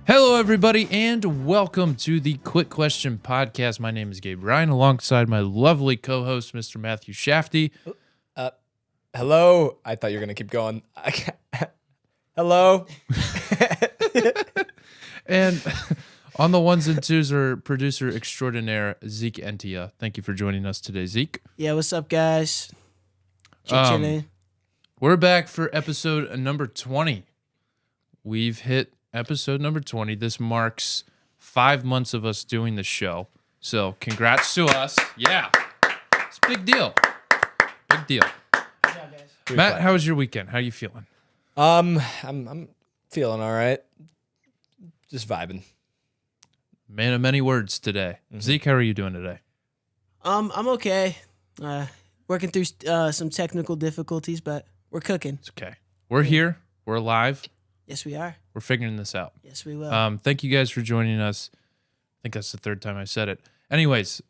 Hello, everybody, and welcome to the Quick Question Podcast. My name is Gabe Ryan, alongside my lovely co-host, Mr. Matthew Chafty. Hello. I thought you were going to keep going. Hello. And on the ones and twos are producer extraordinaire, Zeke Entia. Thank you for joining us today, Zeke. Yeah, what's up, guys? Chilling. We're back for episode number 20. We've hit episode number 20. This marks 5 months of us doing the show. So congrats to us. Yeah. It's a big deal. Big deal. Matt, how was your weekend? How are you feeling? I'm feeling all right. Just vibing. Man of many words today. Zeke, how are you doing today? I'm okay. Working through some technical difficulties, but we're cooking. It's okay. We're here. We're alive. Yes, we are. We're figuring this out. Yes, we will. Thank you guys for joining us. I think that's the third time I said it. Anyways,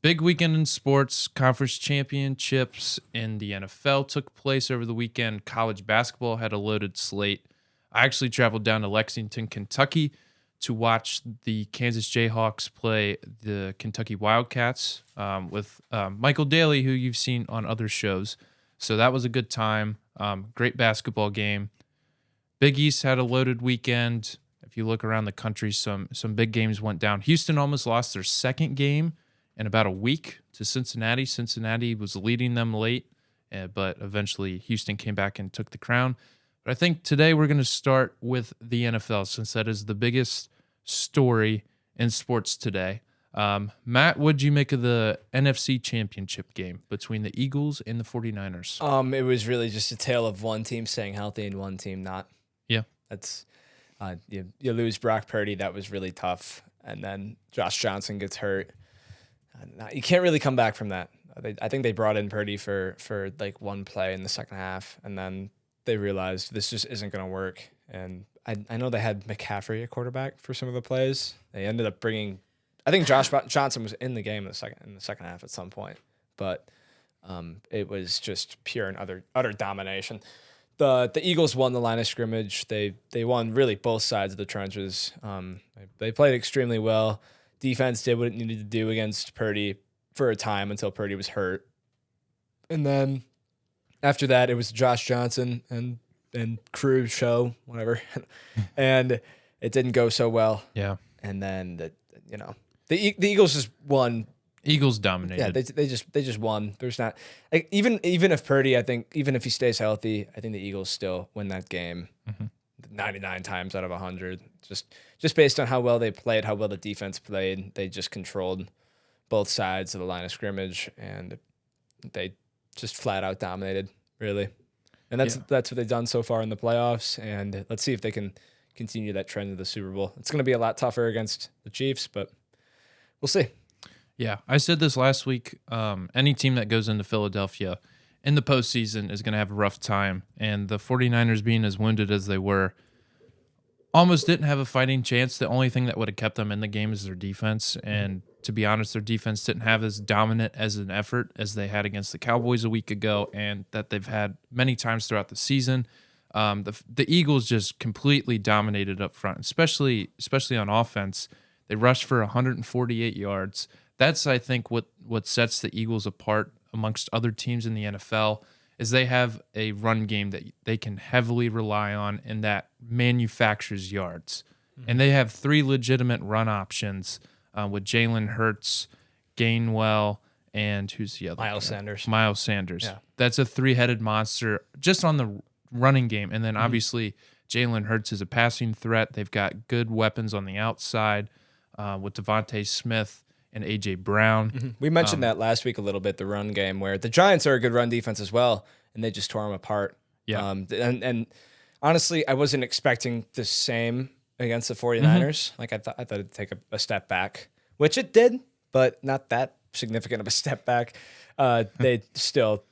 big weekend in sports. Conference championships in the NFL took place over the weekend. College basketball had a loaded slate. I actually traveled down to Lexington, Kentucky to watch the Kansas Jayhawks play the Kentucky Wildcats with Michael Daly, who you've seen on other shows. So that was a good time. Great basketball game. Big East had a loaded weekend. If you look around the country, some big games went down. Houston almost lost their second game in about a week to Cincinnati. Cincinnati was leading them late, but eventually Houston came back and took the crown. But I think today we're going to start with the NFL, since that is the biggest story in sports today. Matt, what'd you make of the NFC Championship game between the Eagles and the 49ers? It was really just a tale of one team staying healthy and one team not. Yeah. That's you lose Brock Purdy. That was really tough. And then Josh Johnson gets hurt. You can't really come back from that. I think they brought in Purdy for like one play in the second half, and then they realized this just isn't going to work. And I know they had McCaffrey at quarterback for some of the plays. They ended up bringing, I think Josh Johnson was in the game in the second half at some point, but it was just pure and utter domination. The Eagles won the line of scrimmage. They won really both sides of the trenches. They played extremely well. Defense did what it needed to do against Purdy for a time until Purdy was hurt. And then after that, it was Josh Johnson and crew show, whatever. And it didn't go so well. Yeah. And then the Eagles just won. Eagles dominated. Yeah, they just won. There's not even if Purdy, I think even if he stays healthy, I think the Eagles still win that game 99 times out of 100. Just based on how well they played, how well the defense played, they just controlled both sides of the line of scrimmage, and they just flat out dominated, really. And that's what they've done so far in the playoffs. And let's see if they can continue that trend to the Super Bowl. It's going to be a lot tougher against the Chiefs, but we'll see. Yeah, I said this last week. Any team that goes into Philadelphia in the postseason is going to have a rough time. And the 49ers, being as wounded as they were, almost didn't have a fighting chance. The only thing that would have kept them in the game is their defense. And to be honest, their defense didn't have as dominant as an effort as they had against the Cowboys a week ago, and that they've had many times throughout the season. The Eagles just completely dominated up front, especially on offense. They rushed for 148 yards. That's, I think, what sets the Eagles apart amongst other teams in the NFL is they have a run game that they can heavily rely on and that manufactures yards. And they have 3 legitimate run options with Jalen Hurts, Gainwell, and who's the other? Miles Sanders. Miles Sanders. Yeah. That's a 3-headed monster just on the running game. And then obviously Jalen Hurts is a passing threat. They've got good weapons on the outside with Devontae Smith and A.J. Brown. We mentioned that last week a little bit, the run game, where the Giants are a good run defense as well, and they just tore them apart. Yeah. And honestly, I wasn't expecting the same against the 49ers. Like I thought it'd take a step back, which it did, but not that significant of a step back. They still,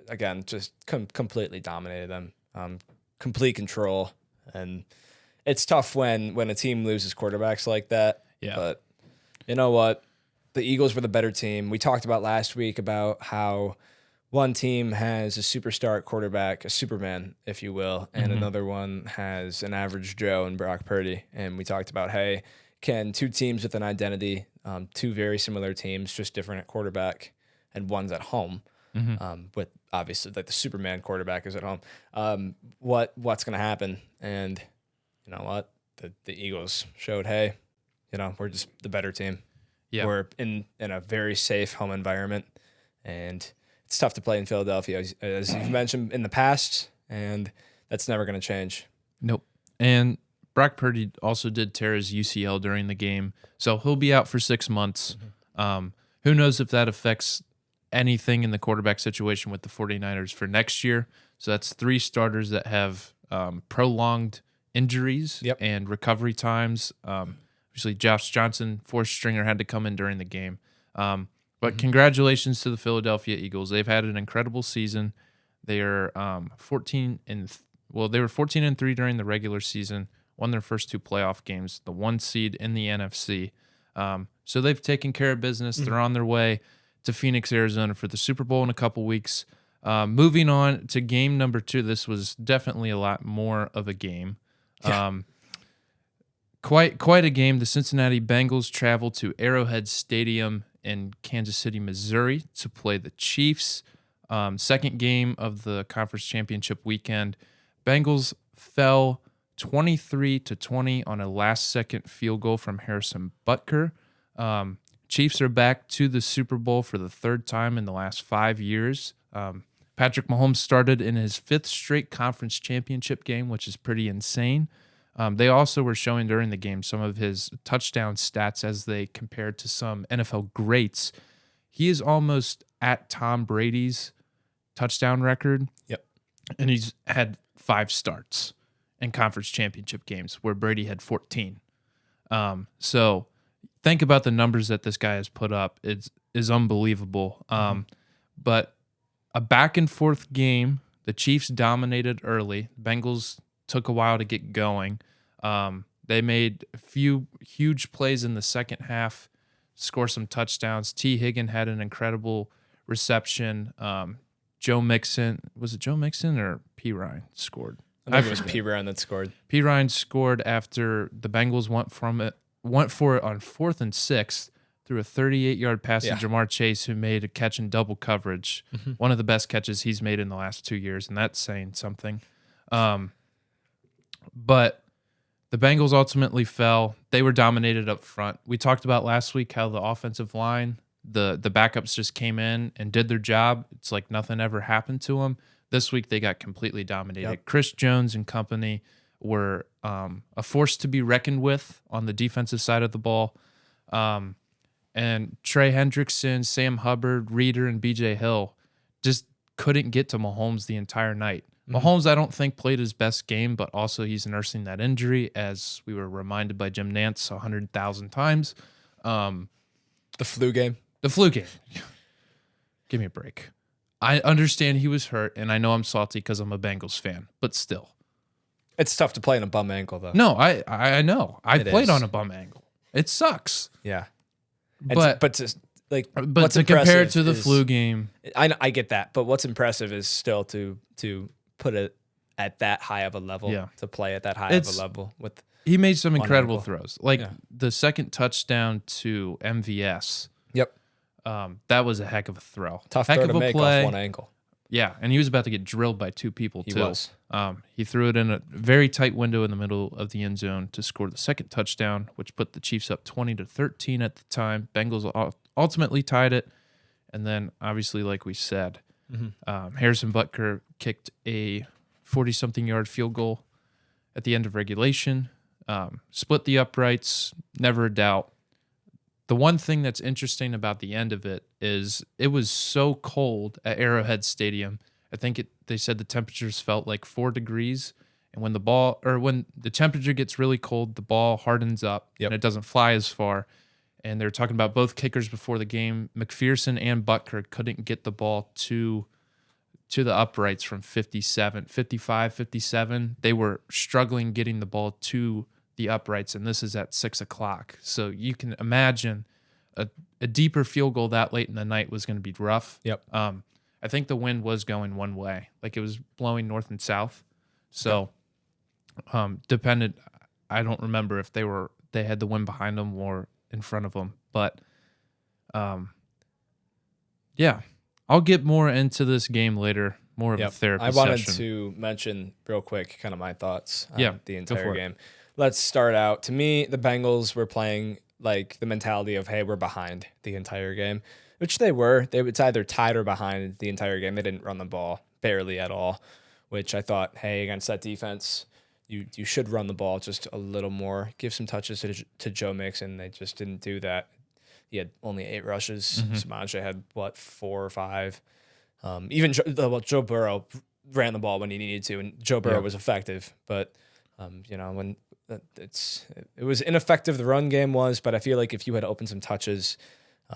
again, just completely dominated them. Complete control. And it's tough when a team loses quarterbacks like that. Yeah. But you know what? The Eagles were the better team. We talked about last week about how one team has a superstar at quarterback, a Superman, if you will, and another one has an average Joe and Brock Purdy. And we talked about, hey, can two teams with an identity, two very similar teams, just different at quarterback, and one's at home, with obviously like the Superman quarterback is at home. What's going to happen? And you know what? The Eagles showed, hey, we're just the better team. Yeah. We're in a very safe home environment, and it's tough to play in Philadelphia, as you've mentioned in the past, and that's never going to change. Nope. And Brock Purdy also did tear his UCL during the game, so he'll be out for 6 months. Who knows if that affects anything in the quarterback situation with the 49ers for next year. So that's 3 starters that have prolonged injuries and recovery times. Obviously, Josh Johnson, 4th stringer, had to come in during the game. But congratulations to the Philadelphia Eagles. They've had an incredible season. They are 14 and they were 14-3 during the regular season. Won their first 2 playoff games. The 1 seed in the NFC. So they've taken care of business. They're on their way to Phoenix, Arizona for the Super Bowl in a couple weeks. Moving on to game number 2. This was definitely a lot more of a game. Yeah. Quite a game. The Cincinnati Bengals traveled to Arrowhead Stadium in Kansas City, Missouri to play the Chiefs. Second game of the conference championship weekend. Bengals fell 23-20 on a last-second field goal from Harrison Butker. Chiefs are back to the Super Bowl for the 3rd time in the last 5 years. Patrick Mahomes started in his 5th straight conference championship game, which is pretty insane. They also were showing during the game some of his touchdown stats as they compared to some NFL greats. He is almost at Tom Brady's touchdown record. Yep. And he's had 5 starts in conference championship games where Brady had 14. So think about the numbers that this guy has put up. It is unbelievable. But a back and forth game. The Chiefs dominated early. Bengals took a while to get going. They made a few huge plays in the second half, score some touchdowns. T. Higgins had an incredible reception. Joe Mixon, was it Joe Mixon or P. Ryan scored? I think it was P. Ryan that scored. P. Ryan scored after the Bengals went for it on 4th and 6 through a 38-yard pass to Jamar Chase, who made a catch in double coverage. One of the best catches he's made in the last 2 years, and that's saying something. But the Bengals ultimately fell. They were dominated up front. We talked about last week how the offensive line, the backups just came in and did their job. It's like nothing ever happened to them. This week they got completely dominated. Yep. Chris Jones and company were a force to be reckoned with on the defensive side of the ball. And Trey Hendrickson, Sam Hubbard, Reeder, and B.J. Hill just couldn't get to Mahomes the entire night. Mahomes, I don't think, played his best game, but also he's nursing that injury, as we were reminded by Jim Nantz 100,000 times. The flu game. The flu game. Give me a break. I understand he was hurt, and I know I'm salty because I'm a Bengals fan, but still. It's tough to play on a bum ankle, though. No, I know. I played on a bum ankle. It sucks. Yeah. But to compare it to the flu game. I get that, but what's impressive is still to put it at that high of a level, to play at that high of a level. He made some incredible throws. The second touchdown to MVS. Yep. That was a heck of a throw. Tough heck throw of to a make play. off one ankle. Yeah, and he was about to get drilled by 2 people, too. He was. He threw it in a very tight window in the middle of the end zone to score the second touchdown, which put the Chiefs up 20-13 at the time. Bengals ultimately tied it. And then, obviously, like we said, Harrison Butker kicked a 40-something yard field goal at the end of regulation. Split the uprights, never a doubt. The one thing that's interesting about the end of it is it was so cold at Arrowhead Stadium. I think they said the temperatures felt like 4 degrees. And when the temperature gets really cold, the ball hardens up and it doesn't fly as far. And they were talking about both kickers before the game. McPherson and Butker couldn't get the ball to the uprights from 55, 57. They were struggling getting the ball to the uprights, and this is at 6 o'clock. So you can imagine a deeper field goal that late in the night was going to be rough. Yep. I think the wind was going one way, like it was blowing north and south. So, depended. I don't remember if they had the wind behind them or in front of them, but yeah, I'll get more into this game later. More of a therapy session. I wanted to mention real quick kind of my thoughts on the entire game. Let's start out. To me, the Bengals were playing like the mentality of, hey, we're behind the entire game, which they were. It's either tied or behind the entire game. They didn't run the ball barely at all, which I thought, hey, against that defense, you should run the ball just a little more. Give some touches to Joe Mixon. They just didn't do that. He had only 8 rushes. Samaje had, 4 or 5. Even Joe Burrow ran the ball when he needed to, and Joe Burrow was effective. But when it was ineffective, the run game was. But I feel like if you had opened some touches,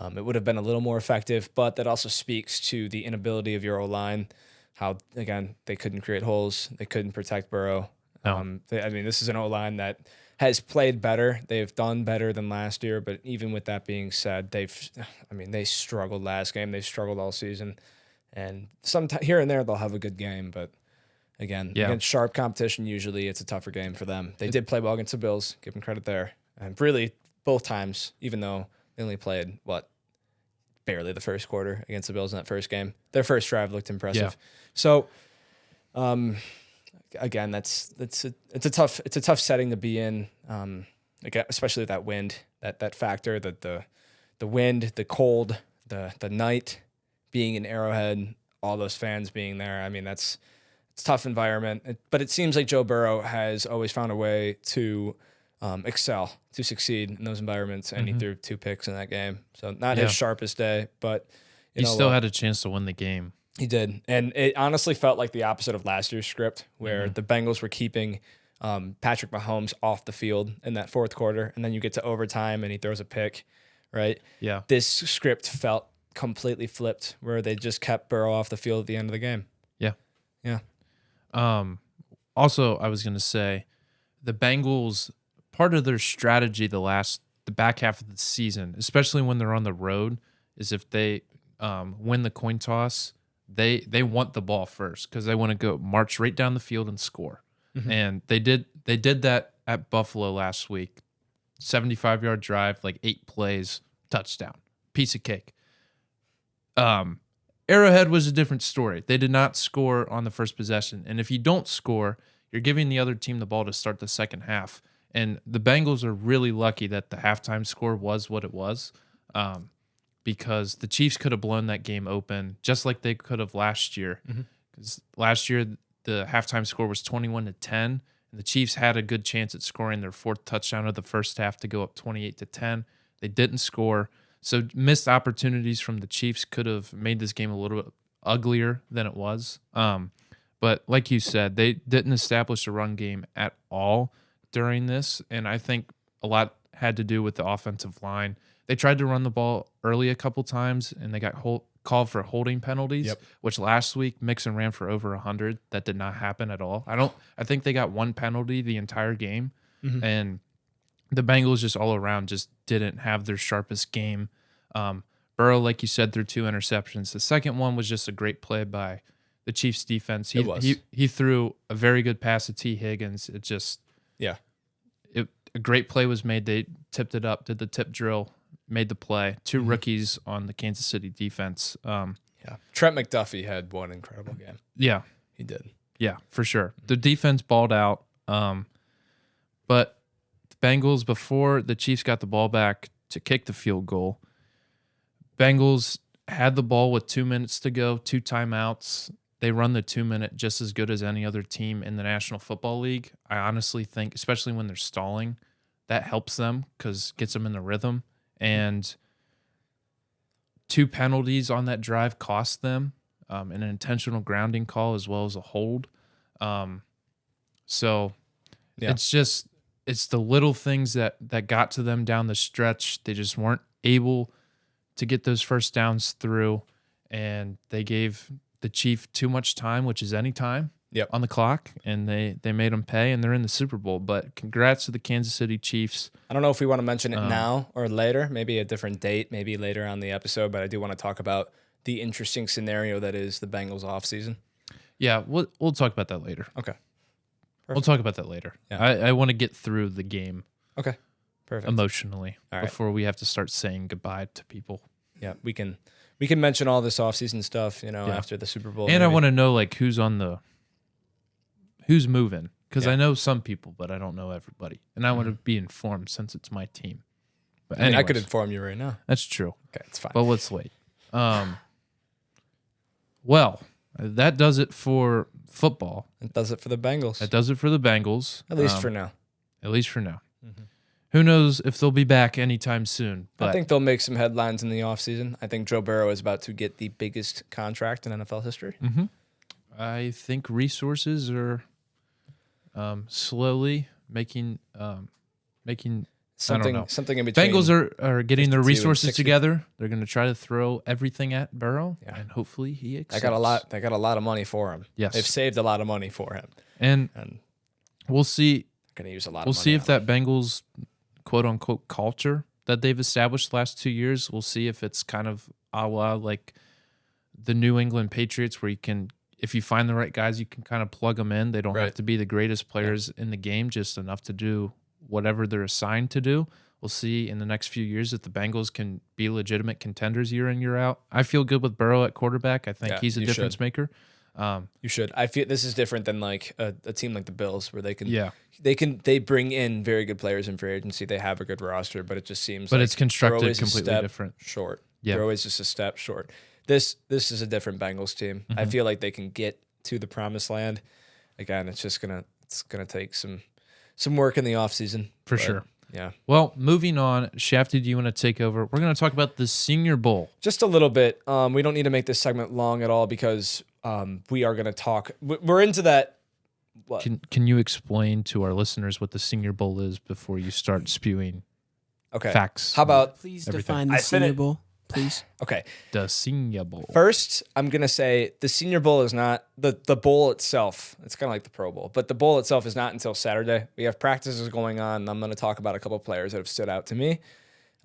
it would have been a little more effective. But that also speaks to the inability of your O-line. How again they couldn't create holes, they couldn't protect Burrow. No. This is an O-line that has played better. They've done better than last year. But even with that being said, they struggled last game. They've struggled all season. And here and there they'll have a good game, but again, against sharp competition, usually it's a tougher game for them. They did play well against the Bills, give them credit there, and really both times, even though they only played barely the first quarter against the Bills in that first game. Their first drive looked impressive. Yeah. So, again, it's a tough setting to be in. Again, especially with that wind, that factor, that the wind, the cold, the night. Being in Arrowhead, all those fans being there. I mean, it's a tough environment. But it seems like Joe Burrow has always found a way to excel, to succeed in those environments, and he threw 2 picks in that game. So not his sharpest day, but he still had a chance to win the game. He did. And it honestly felt like the opposite of last year's script, where the Bengals were keeping Patrick Mahomes off the field in that fourth quarter, and then you get to overtime and he throws a pick, right? Yeah. This script felt completely flipped, where they just kept Burrow off the field at the end of the game. Yeah. Also, I was going to say the Bengals, part of their strategy the back half of the season, especially when they're on the road, is if they win the coin toss, they want the ball first because they want to go march right down the field and score. And they did that at Buffalo last week. 75-yard drive, 8 plays, touchdown, piece of cake. Arrowhead was a different story. They did not score on the first possession. And if you don't score, you're giving the other team the ball to start the second half. And the Bengals are really lucky that the halftime score was what it was, because the Chiefs could have blown that game open just like they could have last year. Because last year, the halftime score was 21-10, and the Chiefs had a good chance at scoring their 4th touchdown of the first half to go up 28-10. They didn't score. So missed opportunities from the Chiefs could have made this game a little bit uglier than it was. But like you said, they didn't establish a run game at all during this, and I think a lot had to do with the offensive line. They tried to run the ball early a couple times, and they got called for holding penalties, which last week Mixon ran for over 100. That did not happen at all. I think they got 1 penalty the entire game, and the Bengals just all around just didn't have their sharpest game. Burrow, like you said, threw 2 interceptions. The second one was just a great play by the Chiefs defense. He threw a very good pass to T. Higgins. A great play was made. They tipped it up, did the tip drill, made the play. 2 rookies on the Kansas City defense. Trent McDuffie had one incredible game. Yeah. He did. Yeah, for sure. The defense balled out. But the Bengals, before the Chiefs got the ball back to kick the field goal, Bengals had the ball with 2 minutes to go, 2 timeouts. They run the 2-minute just as good as any other team in the National Football League. I honestly think, especially when they're stalling, that helps them because gets them in the rhythm. And 2 penalties on that drive cost them, an intentional grounding call as well as a hold. It's the little things that got to them down the stretch. They just weren't able to get those first downs through, and they gave the Chief too much time, which is any time on the clock, and they made them pay, and they're in the Super Bowl. But congrats to the Kansas City Chiefs. I don't know if we want to mention it now or later, maybe a different date, maybe later on the episode, but I do want to talk about the interesting scenario that is the Bengals offseason. Yeah, we'll talk about that later. Okay. We'll talk about that later. Yeah. I want to get through the game Okay. Perfect. emotionally All right. before we have to start saying goodbye to people. Yeah, we can mention all this offseason stuff, Yeah. after the Super Bowl. And I maybe. want to know like who's moving, because I know some people, but I don't know everybody, and I want to be informed since it's my team. But I mean, I could anyways, inform you right now. that's true. Okay, it's fine. But let's wait. Well, that does it for football. It does it for the Bengals. That does it for the Bengals. At least for now. At least for now. Who knows if they'll be back anytime soon? But I think they'll make some headlines in the offseason. I think Joe Burrow is about to get the biggest contract in NFL history. I think resources are slowly making Something know. something in between. Bengals are getting their 52 and resources 60. together. They're going to try to throw everything at Burrow, Yeah. and hopefully he They accepts. got a lot. They got a lot of money for him. Yes. They've saved a lot of money for him, and and we'll see. going to use a lot. We'll of money see if on that Bengals quote unquote culture that they've established the last 2 years. We'll see if it's kind of a la like the New England Patriots, where you can, if you find the right guys, you can kind of plug them in. They don't have Right. to be the greatest players in the game, just enough to do whatever they're assigned to do. We'll see in the next few years if the Bengals can be legitimate contenders year in, year out. I feel good with Burrow at quarterback. I think Yeah, he's a you difference should. maker. You should. I feel this is different than like a team like the Bills, where they can. Yeah. They bring in very good players in free agency. They have a good roster, but it just seems. But like it's constructed they're always a completely step different. Short. Yeah. They're always just a step short. This is a different Bengals team. I Mm-hmm. feel like they can get to the promised land. Again, it's gonna take some work in the offseason. For but, sure. Yeah. Well, moving on. Shafty, do you want to take over? We're going to talk about the Senior Bowl. Just a little bit. We don't need to make this segment long at all because we are going to talk. We're into that. What? Can you explain to our listeners what the Senior Bowl is before you start spewing Okay. facts? How about Please Everything. define the I Senior finished- Bowl, please. okay? the Senior Bowl? First, I'm gonna say the Senior Bowl is not the bowl itself. It's kind of like the Pro Bowl, but the bowl itself is not until Saturday. We have practices going on. And I'm gonna talk about a couple players that have stood out to me,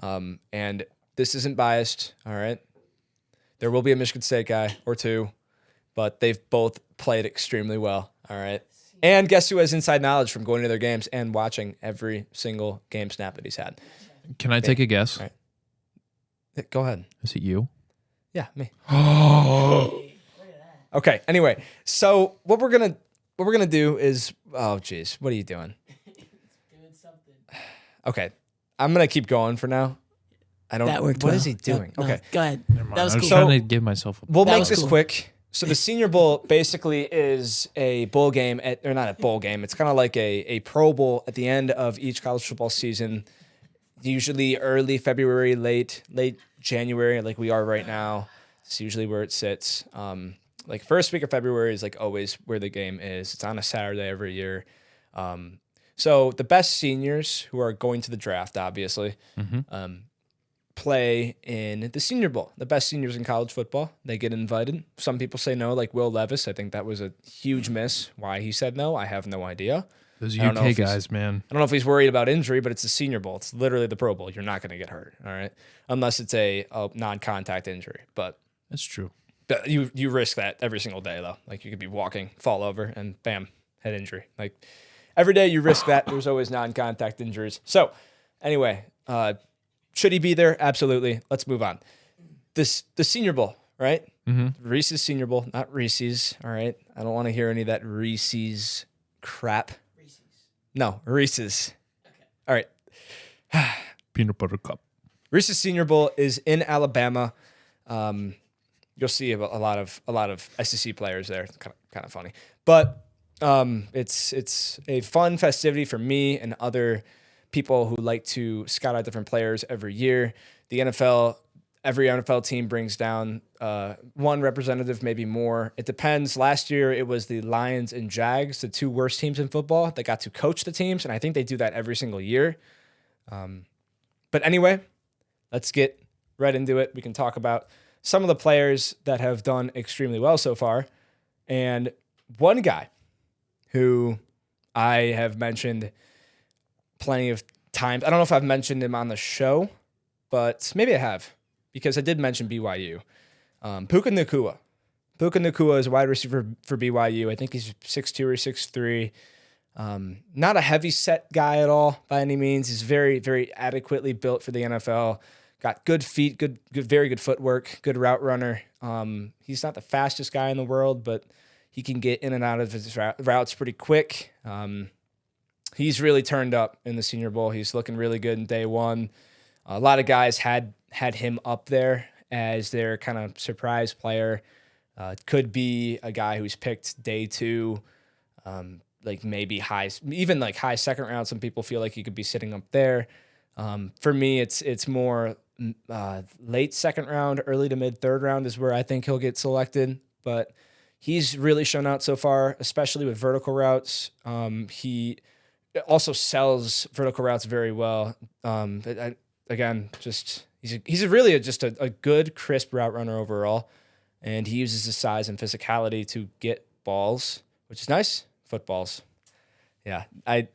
and this isn't biased. All right, there will be a Michigan State guy or two, but they've both played extremely well. All right, and guess who has inside knowledge from going to their games and watching every single game snap that he's had? Can I take a guess? Right. Go ahead. Is it you? Yeah, me. Okay. Anyway, so what we're gonna do is, oh geez, what are you doing? Okay, I'm gonna keep going for now. I don't. That worked What well. is he doing? No, Okay, go ahead. Never mind. That was I was cool. trying to give myself a we'll That make was this cool. quick. So the Senior Bowl basically is a bowl game, or not a bowl game. It's kind of like a Pro Bowl at the end of each college football season. Usually early February, late January, like we are right now. It's usually where it sits. Like first week of February is like always where the game is. It's on a Saturday every year. So the best seniors who are going to the draft, obviously, play in the Senior Bowl. The best seniors in college football, they get invited. Some people say no, like Will Levis. I think that was a huge miss. Why he said no, I have no idea. Those I don't know UK if he's- guys, man. I don't know if he's worried about injury, but it's the Senior Bowl. It's literally the Pro Bowl. You're not going to get hurt, all right? Unless it's a non-contact injury. But That's true. you risk that every single day, though. Like you could be walking, fall over, and bam, head injury. Like every day you risk that. There's always non-contact injuries. So anyway, should he be there? Absolutely. Let's move on. The Senior Bowl, right? Reese's Senior Bowl, not Reese's, all right? I don't want to hear any of that Reese's crap. No, Reese's. All right. Peanut butter cup. Reese's Senior Bowl is in Alabama. You'll see a lot of SEC players there. It's kind of funny, but it's a fun festivity for me and other people who like to scout out different players every year. Every NFL team brings down one representative, maybe more. It depends. Last year, it was the Lions and Jags, the two worst teams in football, that got to coach the teams, and I think they do that every single year. But anyway, let's get right into it. We can talk about some of the players that have done extremely well so far, and one guy who I have mentioned plenty of times. I don't know if I've mentioned him on the show, but maybe I have, because I did mention BYU. Puka Nacua. Puka Nacua is a wide receiver for BYU. I think he's 6'2 or 6'3". Not a heavy set guy at all by any means. He's very, very adequately built for the NFL. Got good feet, very good footwork, good route runner. He's not the fastest guy in the world, but he can get in and out of his routes pretty quick. He's really turned up in the Senior Bowl. He's looking really good in day one. A lot of guys had him up there as their kind of surprise player. Could be a guy who's picked day two, like maybe high second round. Some people feel like he could be sitting up there. For me, it's more late second round, early to mid third round is where I think he'll get selected. But he's really shown out so far, especially with vertical routes. He also sells vertical routes very well. He's really just a good, crisp route runner overall, and he uses his size and physicality to get balls, which is nice. Footballs. Yeah, I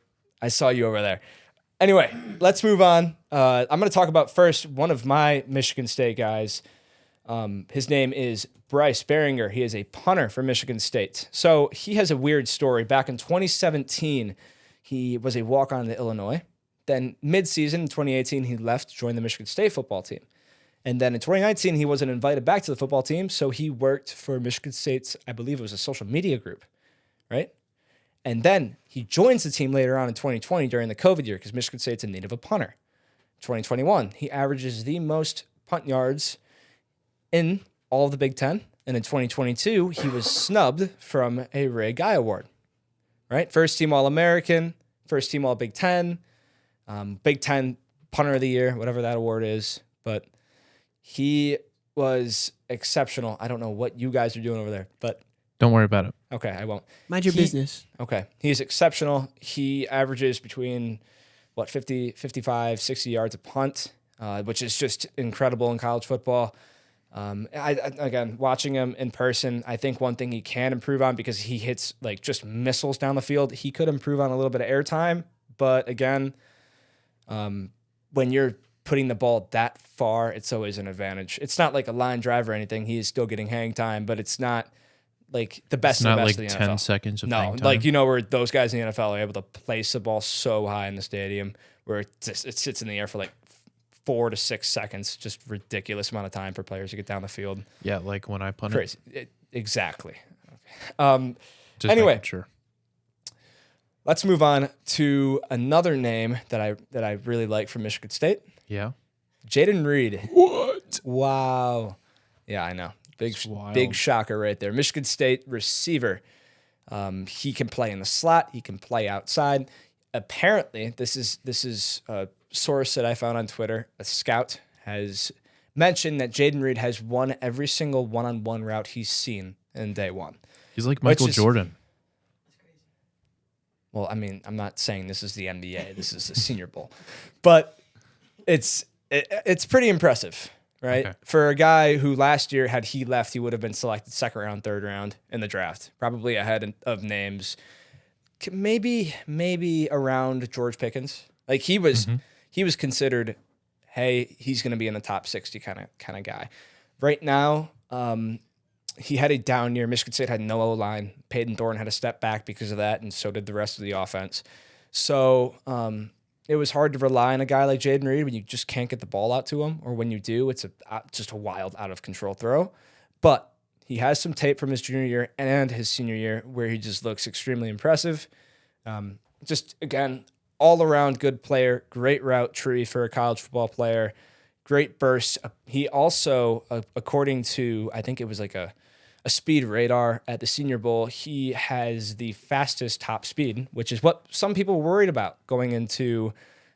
saw you over there. Anyway, let's move on. I'm going to talk about first one of my Michigan State guys. His name is Bryce Baringer. He is a punter for Michigan State. So he has a weird story. Back in 2017, he was a walk-on to Illinois. Then mid-season in 2018, he left to join the Michigan State football team. And then in 2019, he wasn't invited back to the football team, so he worked for Michigan State's, I believe it was a social media group, right? And then he joins the team later on in 2020 during the COVID year because Michigan State's in need of a punter. 2021, he averages the most punt yards in all of the Big Ten. And in 2022, he was snubbed from a Ray Guy Award, right? First team All-American, first team All-Big Ten, Big Ten Punter of the Year, whatever that award is. But he was exceptional. I don't know what you guys are doing over there, but Don't worry about it. okay, I won't. Mind your business. Okay. He's exceptional. He averages between, 50, 55, 60 yards a punt, which is just incredible in college football. Again, watching him in person, I think one thing he can improve on because he hits like just missiles down the field. He could improve on a little bit of airtime, but again, when you're putting the ball that far, it's always an advantage. It's not like a line drive or anything. He is still getting hang time, but it's not like the best It's of not the like best of the 10 NFL. seconds of No, hang time. like where those guys in the NFL are able to place the ball so high in the stadium where it sits in the air for like 4 to 6 seconds. Just ridiculous amount of time for players to get down the field. Yeah, like when I punted. Crazy. Exactly. Just Anyway. making sure. Let's move on to another name that I really like from Michigan State. Yeah. Jaden Reed. What? Wow. Yeah, I know. It's wild. Big shocker right there. Michigan State receiver. He can play in the slot. He can play outside. Apparently, this is a source that I found on Twitter. A scout has mentioned that Jaden Reed has won every single one-on-one route he's seen in day one. He's like Michael Which is- Jordan. Well, I mean, I'm not saying this is the NBA. This is the Senior Bowl, but it's pretty impressive, right? Okay. For a guy who last year, had he left, he would have been selected second round, third round in the draft, probably ahead of names, maybe around George Pickens. Like he was considered, hey, he's going to be in the top 60 kind of guy. Right now, he had a down year. Michigan State had no O-line. Peyton Thorne had to step back because of that, and so did the rest of the offense. So it was hard to rely on a guy like Jaden Reed when you just can't get the ball out to him, or when you do, it's just a wild, out-of-control throw. But he has some tape from his junior year and his senior year where he just looks extremely impressive. Just, again, all-around good player, great route tree for a college football player, great burst. He also, according to, I think it was like a speed radar at the Senior Bowl, he has the fastest top speed, which is what some people were worried about going into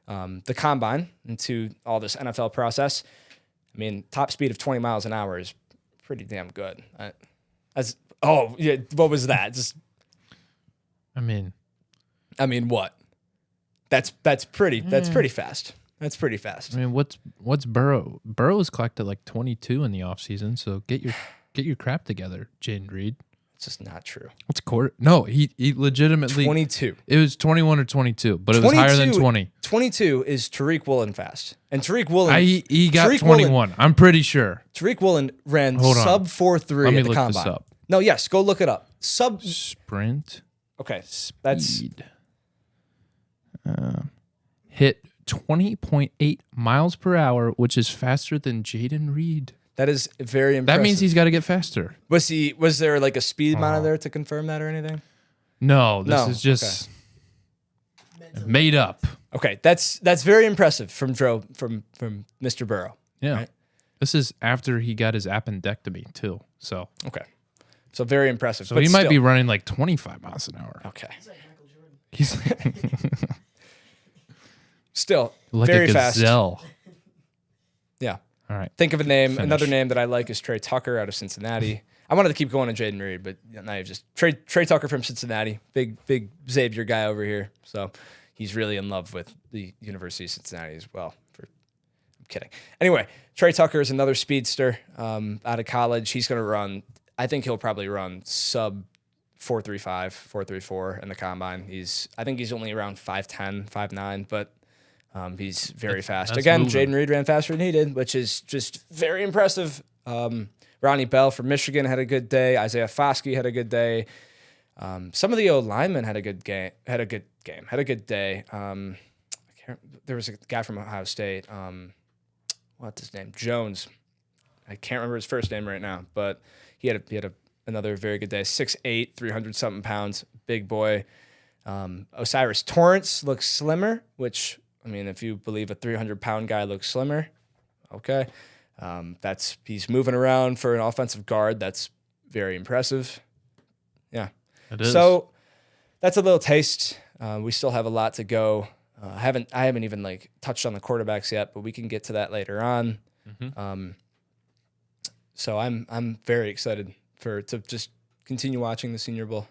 the combine, into all this NFL process. I mean, top speed of 20 miles an hour is pretty damn good. What was that? I mean, what? That's pretty fast. That's pretty fast. I mean, what's Burrow? Burrow was clocked at like 22 in the offseason, so get your crap together, Jaden Reed. just not true. What's quarter? No, he legitimately 22. It was 21 or 22, but it was higher than 20. 22 is Tariq Woolen fast. And Tariq Woolen... He got Tariq 21. Woolen, I'm pretty sure. Tariq Woolen ran Hold on. sub 4.3 Let me at the look combine. this up. No, yes, go look it up. Sprint. Okay, Speed. Hit 20.8 miles per hour, which is faster than Jaden Reed. that is very impressive. That means he's got to get faster. Was there like a speed monitor to confirm that or anything? No, this No, is just made up. Okay, that's very impressive from Mr. Burrow. Yeah. Right? This is after he got his appendectomy, too. So, Okay, so very impressive. so but he might still. be running like 25 miles an hour. Okay, He's still like very a fast. gazelle. Yeah. All right. Think of a name. Finish. Another name that I like is Trey Tucker out of Cincinnati. I wanted to keep going on Jaden Reed, but now you've just Trey Tucker from Cincinnati, big Xavier guy over here. So he's really in love with the University of Cincinnati as well. I'm kidding. Anyway, Trey Tucker is another speedster out of college. He's going to run. I think he'll probably run sub 4.35, 4.34 in the combine. I think he's only around 5'10", 5'9", but he's very fast. that's Again, moving. Jaden Reed ran faster than he did, which is just very impressive. Ronnie Bell from Michigan had a good day. Isaiah Foskey had a good day. Some of the O linemen had a good game. Had a good day. There was a guy from Ohio State. What's his name? Jones. I can't remember his first name right now, but he had another very good day. 6'8", 300-something pounds, big boy. Osiris Torrance looks slimmer, which, I mean, if you believe a 300-pound guy looks slimmer, okay. He's moving around for an offensive guard. That's very impressive. Yeah. It is. So that's a little taste. We still have a lot to go. I haven't even like touched on the quarterbacks yet, but we can get to that later on. Mm-hmm. So I'm very excited to just continue watching the Senior Bowl.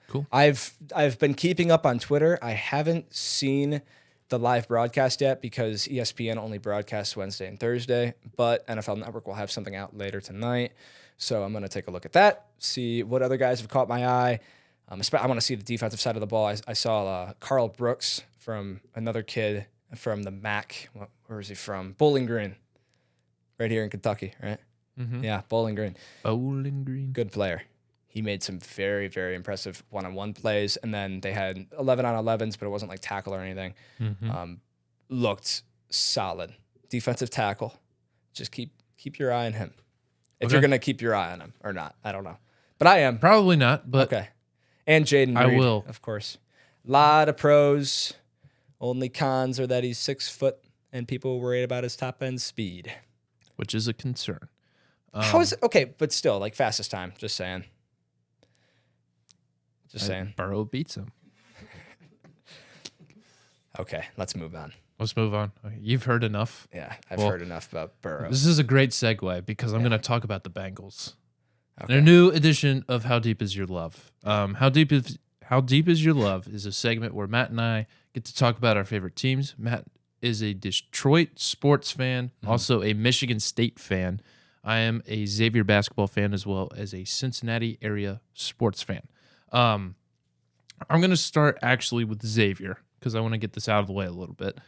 Cool. I've been keeping up on Twitter. I haven't seen the live broadcast yet because ESPN only broadcasts Wednesday and Thursday, but NFL Network will have something out later tonight. So I'm going to take a look at that, see what other guys have caught my eye. I want to see the defensive side of the ball. I saw Carl Brooks from another kid from the MAC. Where is he from? Bowling Green, right here in Kentucky, right? Mm-hmm. Yeah, Bowling Green. Bowling Green. Good player. He made some very, very impressive one-on-one plays, and then they had 11 on 11s, but it wasn't like tackle or anything. Mm-hmm. Looked solid. Defensive tackle. Just keep your eye on him. If Okay. you're going to keep your eye on him or not, I don't know. But I am. Probably not, but Okay. And Jaden I Reed, will. of course. Lot of pros. Only cons are that he's 6 foot and people are worried about his top end speed. which is a concern. How is it? Okay, but still, like fastest time. Just saying. Just saying. Burrow beats him. Okay, let's move on. Let's move on. Okay, you've heard enough. Yeah, I've Well, heard enough about Burrow. This is a great segue because I'm going to talk about the Bengals. Okay. Their new edition of How Deep Is Your Love? How Deep Is Your Love is a segment where Matt and I get to talk about our favorite teams. Matt is a Detroit sports fan, also a Michigan State fan. I am a Xavier basketball fan as well as a Cincinnati area sports fan. I'm going to start actually with Xavier because I want to get this out of the way a little bit.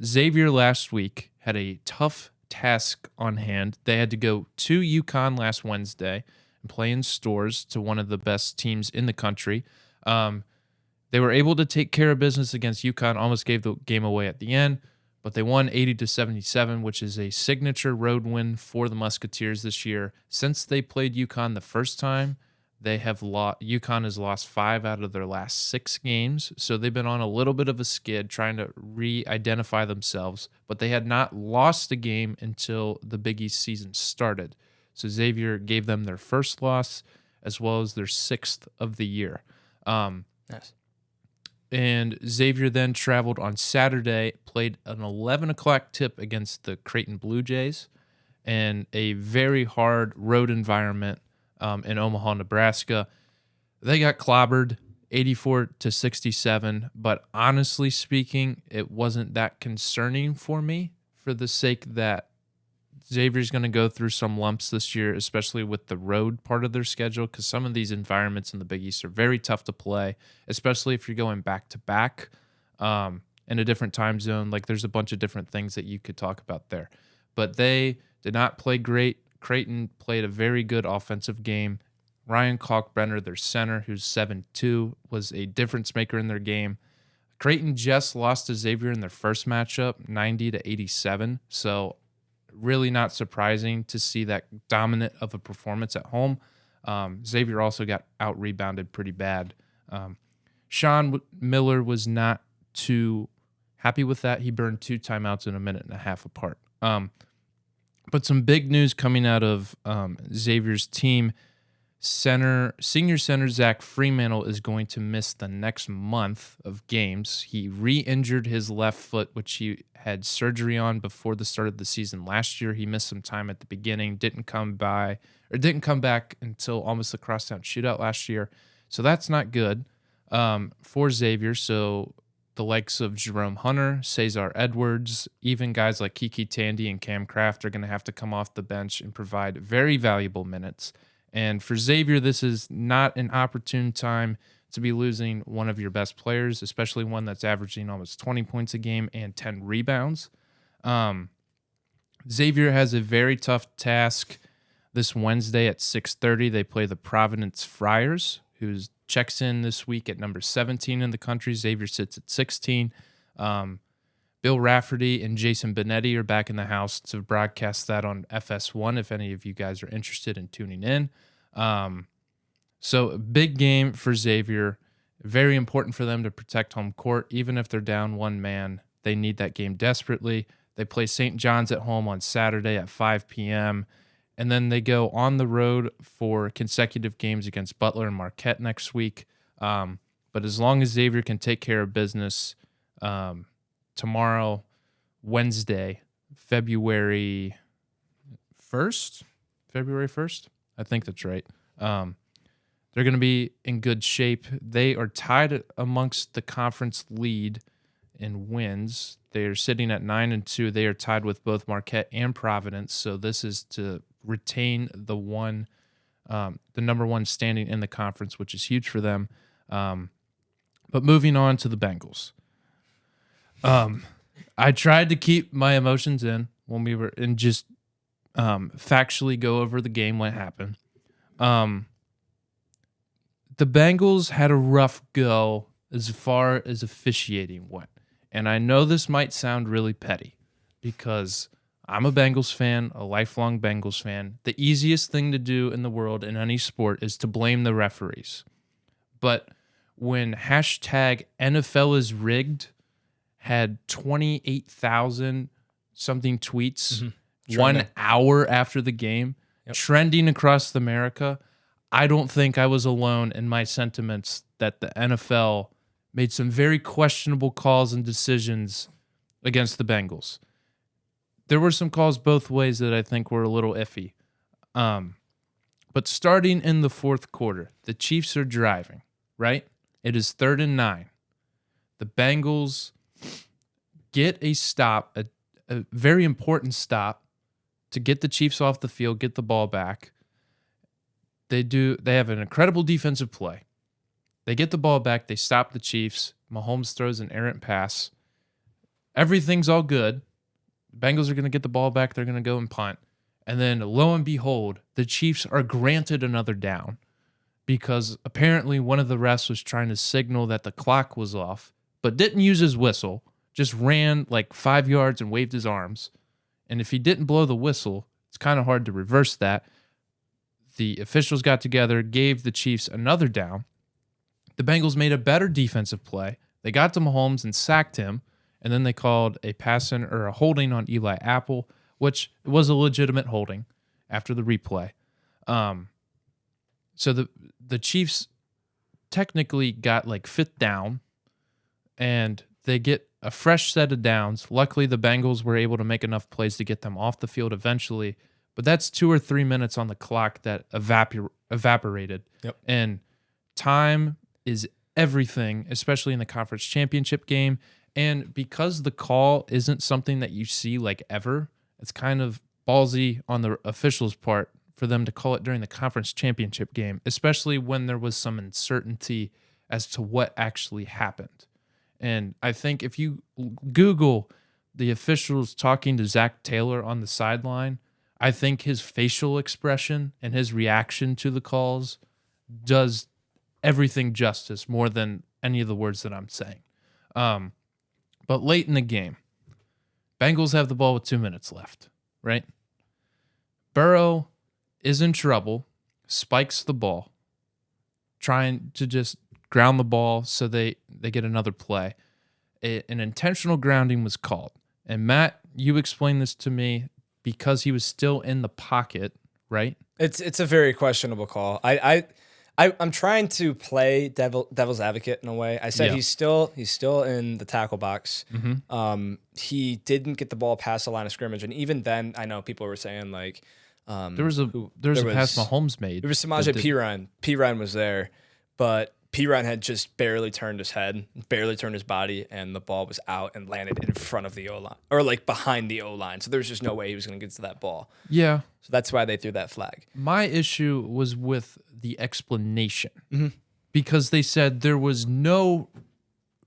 Xavier last week had a tough task on hand. They had to go to UConn last Wednesday and play in Stores to one of the best teams in the country. They were able to take care of business against UConn, almost gave the game away at the end, but they won 80-77, which is a signature road win for the Musketeers this year. Since they played UConn the first time, UConn has lost 5 out of their last 6 games, so they've been on a little bit of a skid trying to re-identify themselves, but they had not lost a game until the Big East season started. So Xavier gave them their first loss as well as their 6th of the year. Nice. And Xavier then traveled on Saturday, played an 11 o'clock tip against the Creighton Blue Jays in a very hard road environment in Omaha, Nebraska. They got clobbered 84-67, but honestly speaking, it wasn't that concerning for me for the sake that Xavier's going to go through some lumps this year, especially with the road part of their schedule, because some of these environments in the Big East are very tough to play, especially if you're going back to back in a different time zone. Like, there's a bunch of different things that you could talk about there. But they did not play great. Creighton played a very good offensive game. Ryan Kalkbrenner, their center, who's 7'2", was a difference maker in their game. Creighton just lost to Xavier in their first matchup, 90-87. So really not surprising to see that dominant of a performance at home. Xavier also got out-rebounded pretty bad. Sean Miller was not too happy with that. He burned 2 timeouts in a minute and a half apart. But some big news coming out of Xavier's team. Senior center Zach Fremantle is going to miss the next month of games. He re-injured his left foot, which he had surgery on before the start of the season last year. He missed some time at the beginning, didn't come back until almost the crosstown shootout last year. So that's not good for Xavier. So the likes of Jerome Hunter, Cesar Edwards, even guys like Kiki Tandy and Cam Kraft are going to have to come off the bench and provide very valuable minutes. And for Xavier, this is not an opportune time to be losing one of your best players, especially one that's averaging almost 20 points a game and 10 rebounds. Xavier has a very tough task this Wednesday at 6:30. They play the Providence Friars, who checks in this week at number 17 in the country. Xavier sits at 16. Bill Rafferty and Jason Benetti are back in the house to broadcast that on FS1 if any of you guys are interested in tuning in. So a big game for Xavier. Very important for them to protect home court. Even if they're down one man, they need that game desperately. They play St. John's at home on Saturday at 5 p.m., and then they go on the road for consecutive games against Butler and Marquette next week. But as long as Xavier can take care of business tomorrow, Wednesday, February 1st? I think that's right. They're going to be in good shape. They are tied amongst the conference lead in wins. They are sitting at 9-2. They are tied with both Marquette and Providence. So this is to retain the number one standing in the conference, which is huge for them. But moving on to the Bengals. I tried to keep my emotions in when we were and just factually go over the game, what happened. The Bengals had a rough go as far as officiating went. And I know this might sound really petty because I'm a Bengals fan, a lifelong Bengals fan. The easiest thing to do in the world in any sport is to blame the referees. But when hashtag NFL is rigged had 28,000 something tweets 1 hour after the game, trending across America, I don't think I was alone in my sentiments that the NFL made some very questionable calls and decisions against the Bengals. There were some calls both ways that I think were a little iffy. But starting in the fourth quarter, the Chiefs are driving, right? It is 3rd and 9. The Bengals get a stop, a very important stop to get the Chiefs off the field, get the ball back. They have an incredible defensive play. They get the ball back. They stop the Chiefs. Mahomes throws an errant pass. Everything's all good. Bengals are going to get the ball back. They're going to go and punt. And then, lo and behold, the Chiefs are granted another down because apparently one of the refs was trying to signal that the clock was off, but didn't use his whistle, just ran like 5 yards and waved his arms. And if he didn't blow the whistle, it's kind of hard to reverse that. The officials got together, gave the Chiefs another down. The Bengals made a better defensive play. They got to Mahomes and sacked him, and then they called a a holding on Eli Apple, which was a legitimate holding after the replay. So the Chiefs technically got like 5th down, and they get a fresh set of downs. Luckily, the Bengals were able to make enough plays to get them off the field eventually. But that's 2 or 3 minutes on the clock that evaporated. Yep. And time is everything, especially in the conference championship game. And because the call isn't something that you see like ever, it's kind of ballsy on the officials' part for them to call it during the conference championship game, especially when there was some uncertainty as to what actually happened. And I think if you Google the officials talking to Zach Taylor on the sideline, I think his facial expression and his reaction to the calls does everything justice more than any of the words that I'm saying. But late in the game, Bengals have the ball with 2 minutes left, right? Burrow is in trouble, spikes the ball, trying to just ground the ball so they get another play. An intentional grounding was called. And Matt, you explained this to me because he was still in the pocket, right? It's a very questionable call. I'm trying to play devil's advocate in a way. I said he's still in the tackle box. Mm-hmm. He didn't get the ball past the line of scrimmage, and even then, I know people were saying like there was a pass Mahomes made. It was Samaje Perine. Perine was there, but Perine had just barely turned his head, barely turned his body, and the ball was out and landed in front of the O-line, or like behind the O-line. So there's just no way he was going to get to that ball. Yeah. So that's why they threw that flag. My issue was with the explanation because they said there was no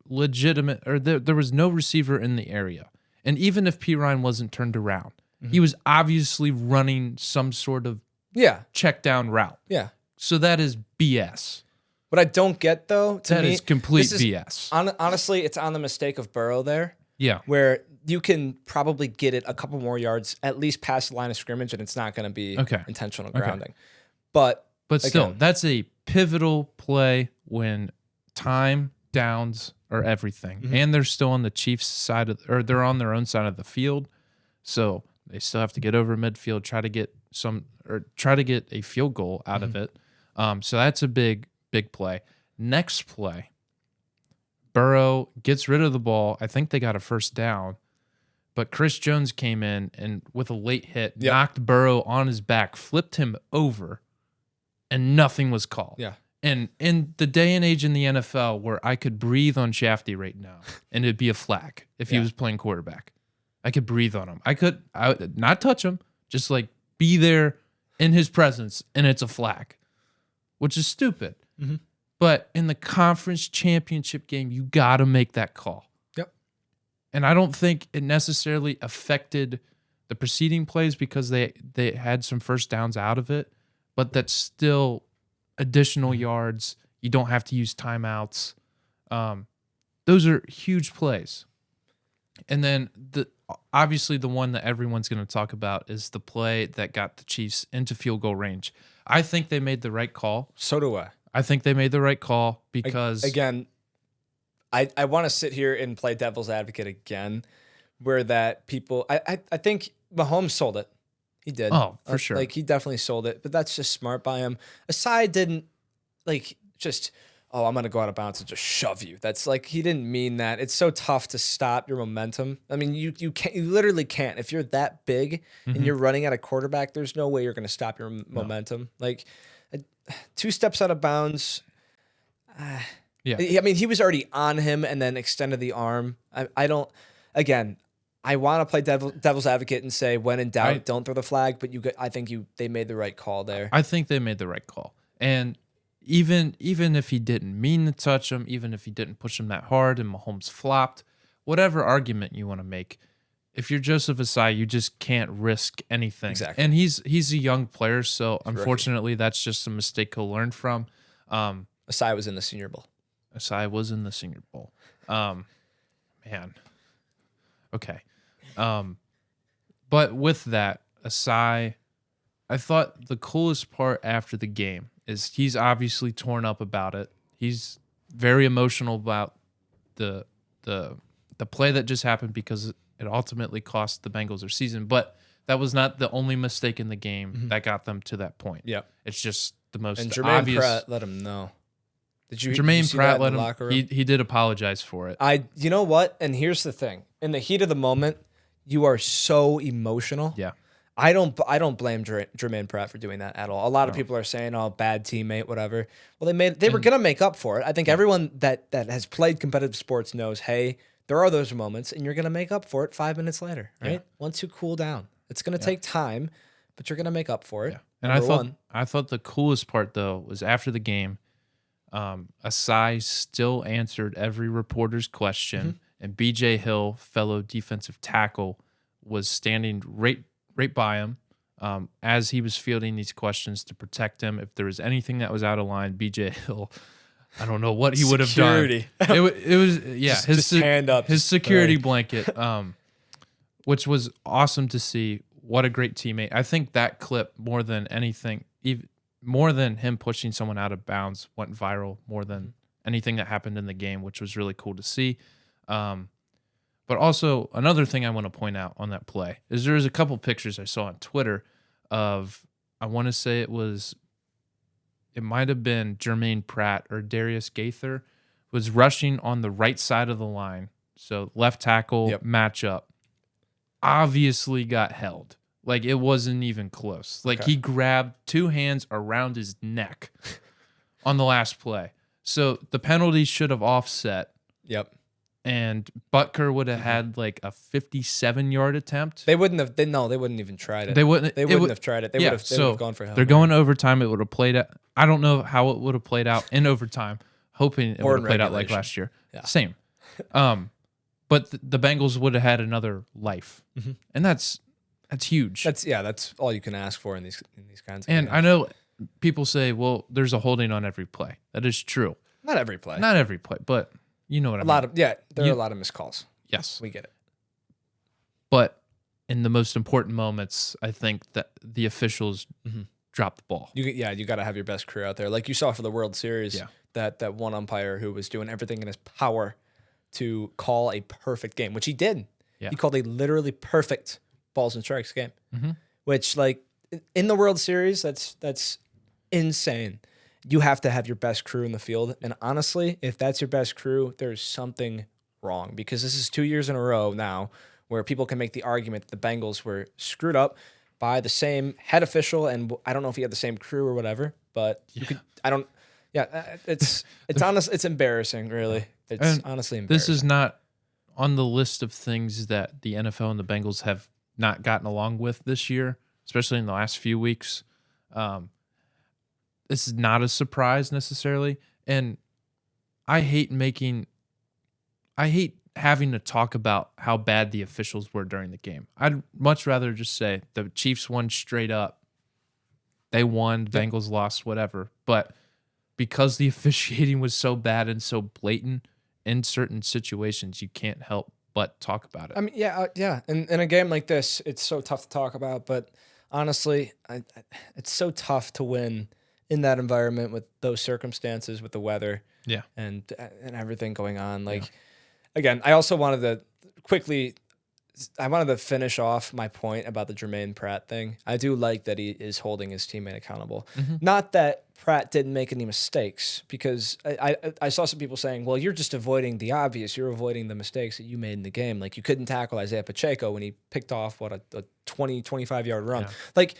legitimate, or there was no receiver in the area. And even if Perine wasn't turned around, he was obviously running some sort of check down route. Yeah. So that is BS. What I don't get, though, to That me, is complete this BS. Honestly, it's on the mistake of Burrow there. Yeah. Where you can probably get it a couple more yards, at least past the line of scrimmage, and it's not going to be intentional grounding. But still, that's a pivotal play when time, downs, are everything. And they're still on the Chiefs' side or they're on their own side of the field. So they still have to get over midfield, try to get a field goal out of it. So that's a big play. Next play, Burrow gets rid of the ball. I think they got a first down, but Chris Jones came in and with a late hit, knocked Burrow on his back, flipped him over, and nothing was called. Yeah. And in the day and age in the NFL where I could breathe on Chafty right now and it'd be a flag if he was playing quarterback. I could breathe on him. I would not touch him, just like be there in his presence, and it's a flag, which is stupid. But in the conference championship game, you got to make that call. Yep. And I don't think it necessarily affected the preceding plays because they had some first downs out of it, but that's still additional yards. You don't have to use timeouts. Those are huge plays. And then obviously the one that everyone's going to talk about is the play that got the Chiefs into field goal range. I think they made the right call. So do I. I think they made the right call because again, I want to sit here and play devil's advocate again, where that people I think Mahomes sold it. He did. Oh, for sure. Like he definitely sold it, but that's just smart by him. Asai didn't I'm gonna go out of bounds and just shove you. That's like he didn't mean that. It's so tough to stop your momentum. I mean, you literally can't. If you're that big and you're running at a quarterback, there's no way you're gonna stop your momentum. Like 2 steps out of bounds. I mean, he was already on him and then extended the arm. I don't. Again, I want to play devil's advocate and say when in doubt, don't throw the flag. But I think they made the right call there. I think they made the right call, and even if he didn't mean to touch him, even if he didn't push him that hard, and Mahomes flopped, whatever argument you want to make, if you're Joseph Asai, you just can't risk anything. Exactly. And he's a young player, so unfortunately, that's just a mistake he'll learn from. Asai was in the Senior Bowl. Asai was in the Senior Bowl. Man. Okay. But with that, Asai, I thought the coolest part after the game is he's obviously torn up about it. He's very emotional about the play that just happened because it ultimately cost the Bengals their season. But that was not the only mistake in the game that got them to that point. Yeah. It's just the most and Jermaine obvious. Pratt let him know. Jermaine Pratt let him. He did apologize for it. You know what? And here's the thing: in the heat of the moment, you are so emotional. Yeah. I don't blame Jermaine Pratt for doing that at all. A lot of people are saying, "Oh, bad teammate, whatever." Well, they were gonna make up for it. I think everyone that has played competitive sports knows, hey, there are those moments, and you're gonna make up for it 5 minutes later, right? Once you cool down. It's going to take time, but you're going to make up for it. Yeah. And I thought the coolest part though was after the game, Asai still answered every reporter's question, and BJ Hill, fellow defensive tackle, was standing right by him as he was fielding these questions to protect him. If there was anything that was out of line, BJ Hill, I don't know what he would have done. It was his hand up, his security blanket, which was awesome to see. What a great teammate. I think that clip, more than anything, more than him pushing someone out of bounds, went viral more than anything that happened in the game, which was really cool to see. But also, another thing I want to point out on that play is there's a couple pictures I saw on Twitter of, I want to say it might have been Jermaine Pratt or Darius Gaither, was rushing on the right side of the line. So left tackle matchup. Obviously got held. Like, it wasn't even close. Like, he grabbed two hands around his neck on the last play. So the penalty should have offset. Yep. And Butker would have had like a 57-yard attempt. They wouldn't have. They wouldn't even tried it. They wouldn't have tried it. They would have gone for help. They're going overtime. It would have played out. I don't know how it would have played out in overtime. Hoping it would have played out like last year. Yeah. Same. But the Bengals would have had another life, and that's huge. That's all you can ask for in these kinds of games. And games. I know people say, well, there's a holding on every play. That is true. Not every play, but you know what I mean. There are a lot of missed calls. Yes, we get it. But in the most important moments, I think that the officials dropped the ball. You got to have your best crew out there, like you saw for the World Series. Yeah. That one umpire who was doing everything in his power to call a perfect game, which he did. Yeah. He called a literally perfect balls and strikes game, which, like, in the World Series, that's insane. You have to have your best crew in the field. And honestly, if that's your best crew, there's something wrong, because this is 2 years in a row now where people can make the argument that the Bengals were screwed up by the same head official. And I don't know if he had the same crew or whatever, but it's honest. It's embarrassing, really. It's honestly embarrassing. This is not on the list of things that the NFL and the Bengals have not gotten along with this year, especially in the last few weeks. This is not a surprise necessarily. And I hate having to talk about how bad the officials were during the game. I'd much rather just say the Chiefs won straight up. They won, Bengals lost, whatever. But because the officiating was so bad and so blatant in certain situations, you can't help but talk about it. I mean, And in a game like this, it's so tough to talk about. But honestly, it's so tough to win in that environment with those circumstances, with the weather, and everything going on. Like, again, I also wanted to finish off my point about the Jermaine Pratt thing. I do like that he is holding his teammate accountable. Not that Pratt didn't make any mistakes, because I saw some people saying, well, you're just avoiding the obvious. You're avoiding the mistakes that you made in the game. Like, you couldn't tackle Isaiah Pacheco when he picked off, a 20, 25-yard run. Yeah. Like,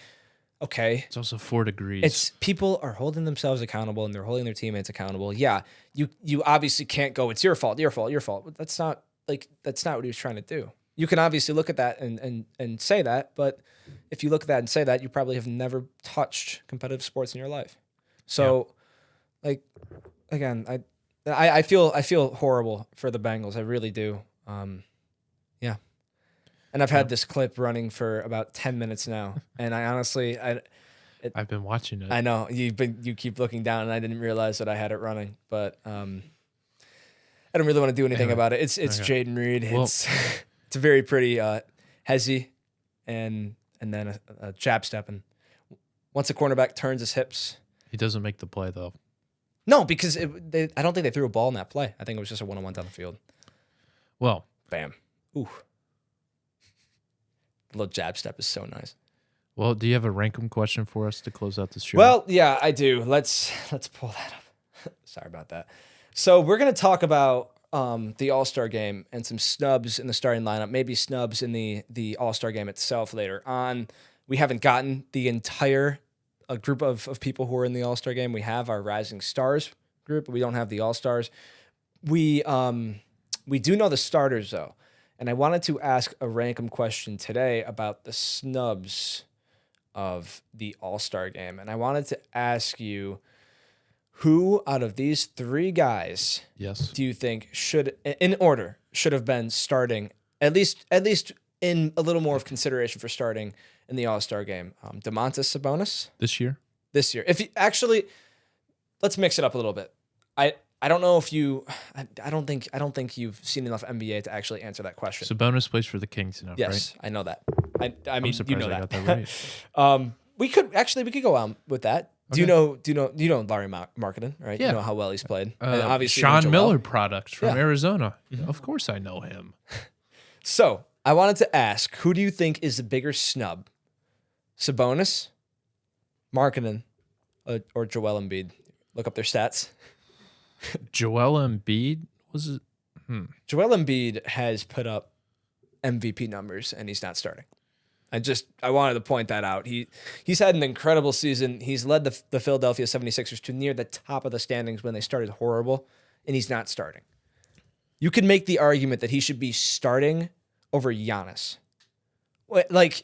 okay. It's also 4 degrees. People are holding themselves accountable, and they're holding their teammates accountable. Yeah, you obviously can't go, it's your fault. That's not what he was trying to do. You can obviously look at that and say that, but if you look at that and say that, you probably have never touched competitive sports in your life. So, like, again, I feel horrible for the Bengals. I really do. And I've had this clip running for about 10 minutes now, and I honestly, I've been watching it. I know you keep looking down, and I didn't realize that I had it running, but I don't really want to do anything about it. It's Jaden Reed. Well, it's a very pretty hezzy, and then a jab step, and once the cornerback turns his hips, he doesn't make the play though. No, because I don't think they threw a ball in that play. I think it was just a one-on-one down the field. Well, bam, ooh. The little jab step is so nice. Well, do you have a rankum question for us to close out this show? Well, yeah, I do. Let's pull that up. Sorry about that. So we're going to talk about the All-Star game and some snubs in the starting lineup, maybe snubs in the All-Star game itself later on. We haven't gotten the entire group of people who are in the All-Star game. We have our Rising Stars group, but we don't have the All-Stars. We do know the starters, though. And I wanted to ask a random question today about the snubs of the All-Star game. And I wanted to ask you, who out of these three guys Yes. do you think should have been starting, at least in a little more of consideration for starting in the All-Star game? Domantas Sabonis This year? this year. If you actually, let's mix it up a little bit. I don't know if you, I don't think you've seen enough NBA to actually answer that question. Sabonis plays for the Kings enough, Yes, right? I know that. I mean, I'm you surprised know I that. got that right. We could go on with that. Do you know Larry Marketing, right? Yeah. You know how well he's played. And obviously Sean Joel. Miller product from Yeah. Arizona. Of course I know him. So I wanted to ask, who do you think is the bigger snub? Sabonis, Marketing, or Joel Embiid? Look up their stats. Joel Embiid was it? Joel Embiid has put up MVP numbers, and he's not starting. I wanted to point that out. He's had an incredible season. He's led the Philadelphia 76ers to near the top of the standings when they started horrible, and he's not starting. You could make the argument that he should be starting over Giannis. Like,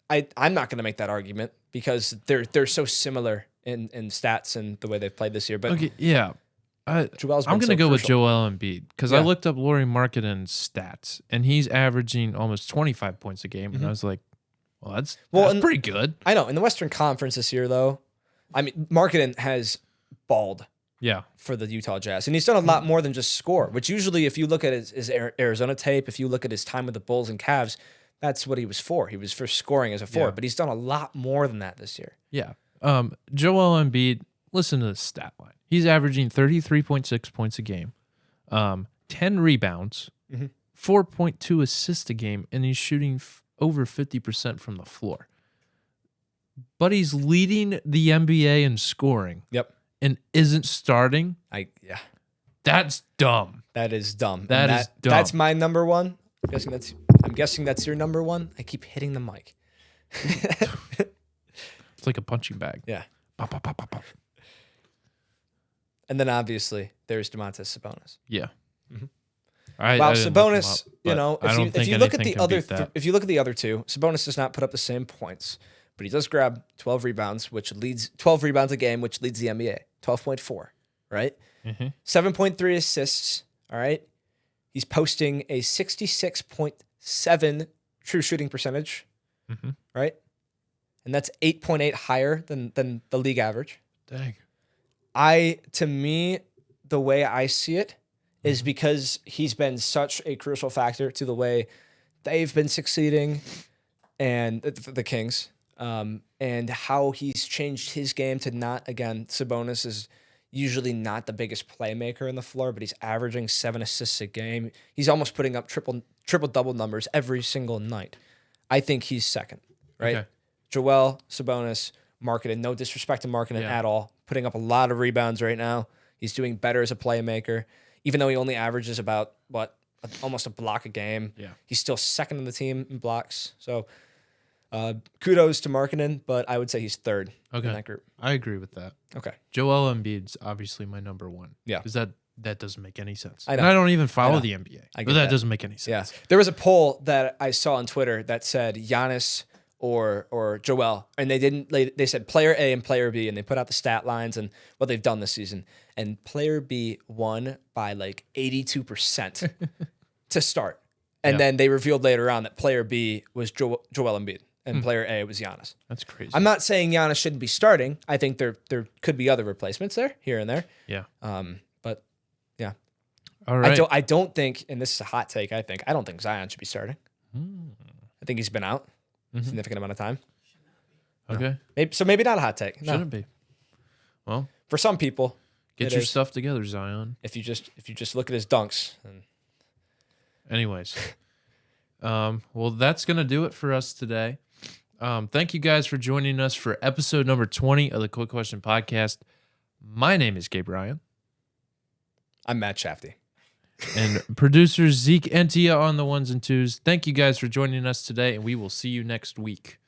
I'm not going to make that argument because they're so similar in stats and the way they've played this year. But Okay, yeah. Joel's been I'm going to so go with crucial. Joel Embiid because I Yeah. looked up Laurie Markkanen stats, and he's averaging almost 25 points a game. And I was like, well, that's and- pretty good. I know. In the Western Conference this year, though, I mean, Markkanen has balled Yeah. for the Utah Jazz. And he's done a lot more than just score, which usually if you look at his Arizona tape, if you look at his time with the Bulls and Cavs, that's what he was for. He was for scoring as a forward, Yeah. but he's done a lot more than that this year. Yeah. Joel Embiid, listen to the stat line. He's averaging 33.6 points a game, 10 rebounds, 4.2 assists a game, and he's shooting over 50% from the floor. But he's leading the NBA in scoring Yep. and isn't starting. Yeah. That's dumb. That is dumb. That And is dumb. That's my number one. I'm guessing that's your number one. I keep hitting the mic. It's like a punching bag. Yeah. Pop, pop, pop, pop, pop. And then obviously there's Domantas Sabonis. Yeah. Wow, I didn't look him Sabonis, up, you know, but I don't if think you look at anything the can other beat that. if you look at the other two, Sabonis does not put up the same points, but he does grab 12 rebounds, which leads 12 rebounds a game, which leads the NBA. 12.4, right? 7.3 assists, all right? He's posting a 66.7 true shooting percentage, right? And that's 8.8 higher than the league average. Dang. To me, the way I see it is because he's been such a crucial factor to the way they've been succeeding and the Kings, and how he's changed his game to not, again, Sabonis is usually not the biggest playmaker in the floor, but he's averaging 7 assists a game. He's almost putting up triple-double numbers every single night. I think he's second, right? Okay. Joel, Sabonis, Markkanen, no disrespect to Markkanen at all, putting up a lot of rebounds right now. He's doing better as a playmaker, even though he only averages about, almost a block a game. Yeah. He's still second in the team in blocks. So kudos to Markkanen, but I would say he's third in that group. I agree with that. Okay. Joel Embiid's obviously my number one. Yeah. Because that doesn't make any sense. I know. And I don't even I follow know. the NBA. I get But that that. doesn't make any sense. Yeah. There was a poll that I saw on Twitter that said Giannis or Joel, and they said player A and player B, and they put out the stat lines and what they've done this season. And player B won by like 82% to start. And then they revealed later on that player B was Joel Embiid and player A was Giannis. That's crazy. I'm not saying Giannis shouldn't be starting. I think there could be other replacements there, here and there. Yeah. But yeah. All right. I don't think, and this is a hot take, I don't think Zion should be starting. I think he's been out a significant amount of time. Okay. Maybe not a hot take. No. Shouldn't be. Well, For some people, get it your is. stuff together, Zion. If you just look at his dunks. Anyways. Well, that's going to do it for us today. Thank you guys for joining us for episode number 20 of the Quick Question Podcast. My name is Gabe Ryan. I'm Matt Chafty. And producers Zeke and Tia on the ones and twos. Thank you guys for joining us today, and we will see you next week.